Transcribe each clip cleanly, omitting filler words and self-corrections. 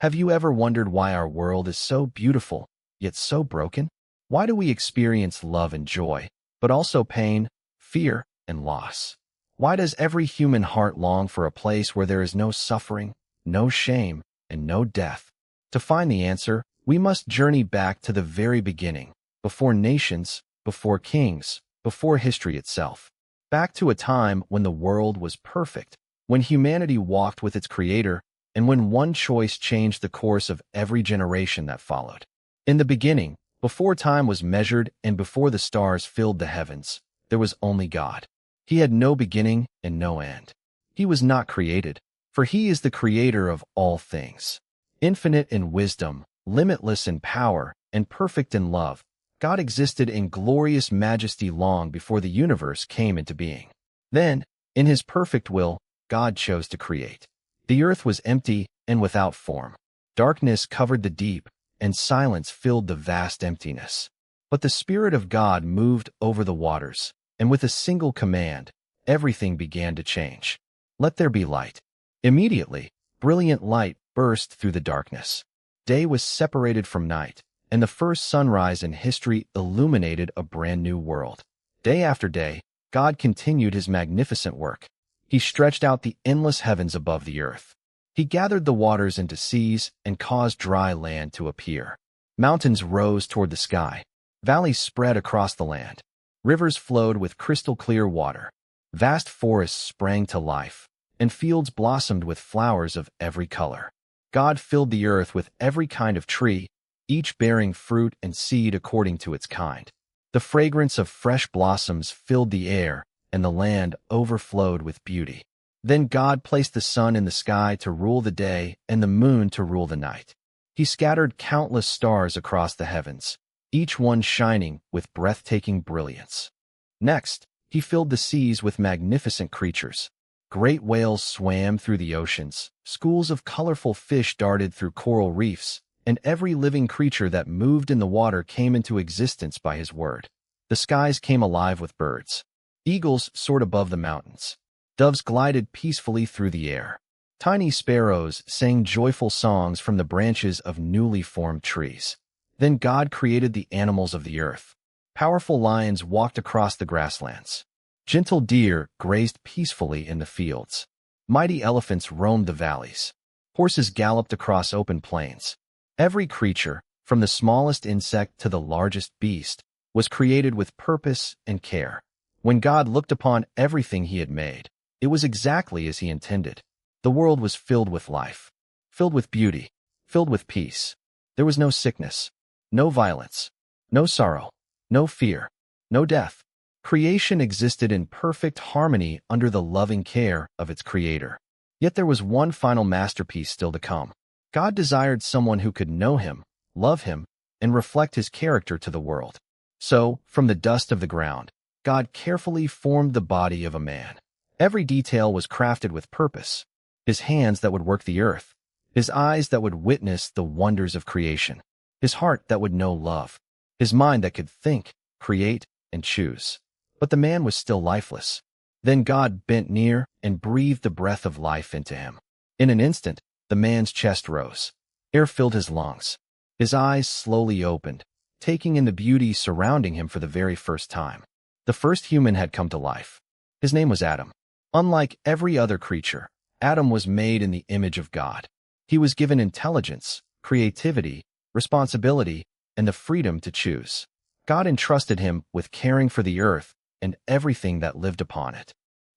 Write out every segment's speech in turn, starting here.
Have you ever wondered why our world is so beautiful, yet so broken? Why do we experience love and joy, but also pain, fear, and loss? Why does every human heart long for a place where there is no suffering, no shame, and no death? To find the answer, we must journey back to the very beginning, before nations, before kings, before history itself. Back to a time when the world was perfect, when humanity walked with its Creator, and when one choice changed the course of every generation that followed. In the beginning, before time was measured and before the stars filled the heavens, there was only God. He had no beginning and no end. He was not created, for He is the Creator of all things. Infinite in wisdom, limitless in power, and perfect in love, God existed in glorious majesty long before the universe came into being. Then, in His perfect will, God chose to create. The earth was empty and without form. Darkness covered the deep, and silence filled the vast emptiness. But the Spirit of God moved over the waters, and with a single command, everything began to change. Let there be light. Immediately, brilliant light burst through the darkness. Day was separated from night, and the first sunrise in history illuminated a brand new world. Day after day, God continued His magnificent work. He stretched out the endless heavens above the earth. He gathered the waters into seas and caused dry land to appear. Mountains rose toward the sky. Valleys spread across the land. Rivers flowed with crystal-clear water. Vast forests sprang to life, and fields blossomed with flowers of every color. God filled the earth with every kind of tree, each bearing fruit and seed according to its kind. The fragrance of fresh blossoms filled the air, and the land overflowed with beauty. Then God placed the sun in the sky to rule the day and the moon to rule the night. He scattered countless stars across the heavens, each one shining with breathtaking brilliance. Next, He filled the seas with magnificent creatures. Great whales swam through the oceans, schools of colorful fish darted through coral reefs, and every living creature that moved in the water came into existence by His word. The skies came alive with birds. Eagles soared above the mountains. Doves glided peacefully through the air. Tiny sparrows sang joyful songs from the branches of newly formed trees. Then God created the animals of the earth. Powerful lions walked across the grasslands. Gentle deer grazed peacefully in the fields. Mighty elephants roamed the valleys. Horses galloped across open plains. Every creature, from the smallest insect to the largest beast, was created with purpose and care. When God looked upon everything He had made, it was exactly as He intended. The world was filled with life, filled with beauty, filled with peace. There was no sickness, no violence, no sorrow, no fear, no death. Creation existed in perfect harmony under the loving care of its Creator. Yet there was one final masterpiece still to come. God desired someone who could know Him, love Him, and reflect His character to the world. So, from the dust of the ground, God carefully formed the body of a man. Every detail was crafted with purpose. His hands that would work the earth, His eyes that would witness the wonders of creation, His heart that would know love, His mind that could think, create, and choose. But the man was still lifeless. Then God bent near and breathed the breath of life into him. In an instant, the man's chest rose. Air filled his lungs. His eyes slowly opened, taking in the beauty surrounding him for the very first time. The first human had come to life. His name was Adam. Unlike every other creature, Adam was made in the image of God. He was given intelligence, creativity, responsibility, and the freedom to choose. God entrusted him with caring for the earth and everything that lived upon it.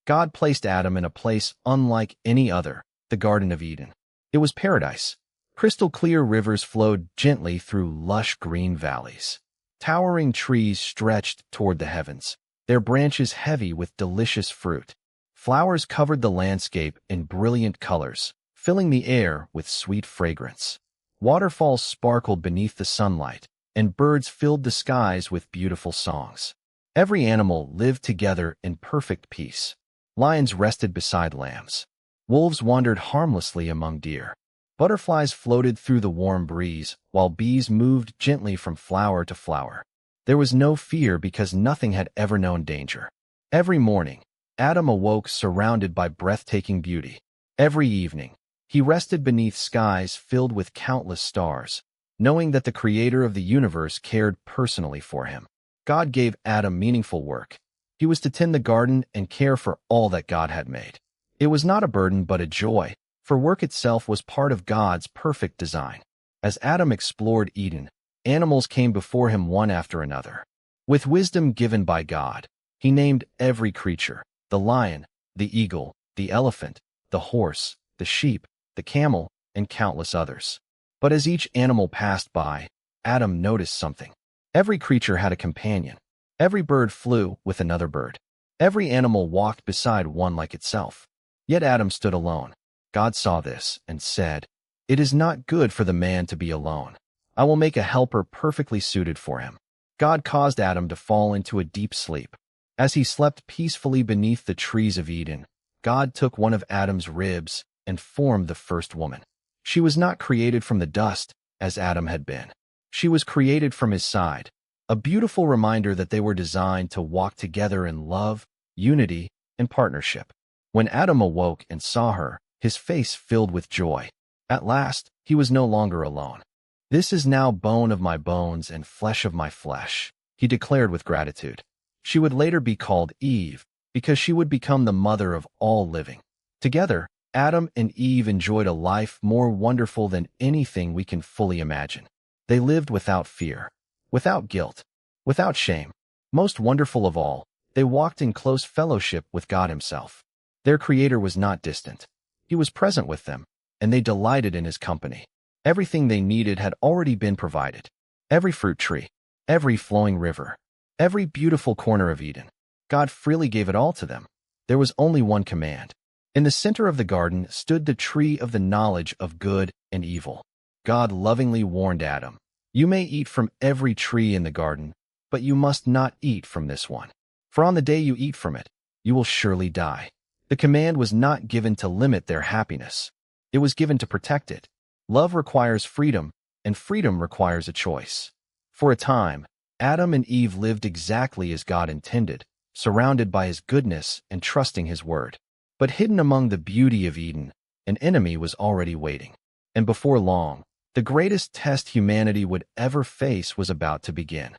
God placed Adam in a place unlike any other, the Garden of Eden. It was paradise. Crystal-clear rivers flowed gently through lush green valleys. Towering trees stretched toward the heavens, their branches heavy with delicious fruit. Flowers covered the landscape in brilliant colors, filling the air with sweet fragrance. Waterfalls sparkled beneath the sunlight, and birds filled the skies with beautiful songs. Every animal lived together in perfect peace. Lions rested beside lambs. Wolves wandered harmlessly among deer. Butterflies floated through the warm breeze, while bees moved gently from flower to flower. There was no fear because nothing had ever known danger. Every morning, Adam awoke surrounded by breathtaking beauty. Every evening, He rested beneath skies filled with countless stars, knowing that the creator of the universe cared personally for him. God gave Adam meaningful work. He was to tend the garden and care for all that God had made. It was not a burden but a joy, for work itself was part of God's perfect design. As Adam explored Eden, animals came before him one after another. With wisdom given by God, he named every creature: the lion, the eagle, the elephant, the horse, the sheep, the camel, and countless others. But as each animal passed by, Adam noticed something. Every creature had a companion. Every bird flew with another bird. Every animal walked beside one like itself. Yet Adam stood alone. God saw this and said, "It is not good for the man to be alone. I will make a helper perfectly suited for him." God caused Adam to fall into a deep sleep. As he slept peacefully beneath the trees of Eden, God took one of Adam's ribs and formed the first woman. She was not created from the dust, as Adam had been. She was created from his side, a beautiful reminder that they were designed to walk together in love, unity, and partnership. When Adam awoke and saw her, his face filled with joy. At last, he was no longer alone. "This is now bone of my bones and flesh of my flesh," he declared with gratitude. She would later be called Eve, because she would become the mother of all living. Together, Adam and Eve enjoyed a life more wonderful than anything we can fully imagine. They lived without fear, without guilt, without shame. Most wonderful of all, they walked in close fellowship with God himself. Their Creator was not distant. He was present with them, and they delighted in his company. Everything they needed had already been provided. Every fruit tree, every flowing river, every beautiful corner of Eden. God freely gave it all to them. There was only one command. In the center of the garden stood the tree of the knowledge of good and evil. God lovingly warned Adam, "You may eat from every tree in the garden, but you must not eat from this one. For on the day you eat from it, you will surely die." The command was not given to limit their happiness. It was given to protect it. Love requires freedom, and freedom requires a choice. For a time, Adam and Eve lived exactly as God intended, surrounded by his goodness and trusting his word. But hidden among the beauty of Eden, an enemy was already waiting. And before long, the greatest test humanity would ever face was about to begin.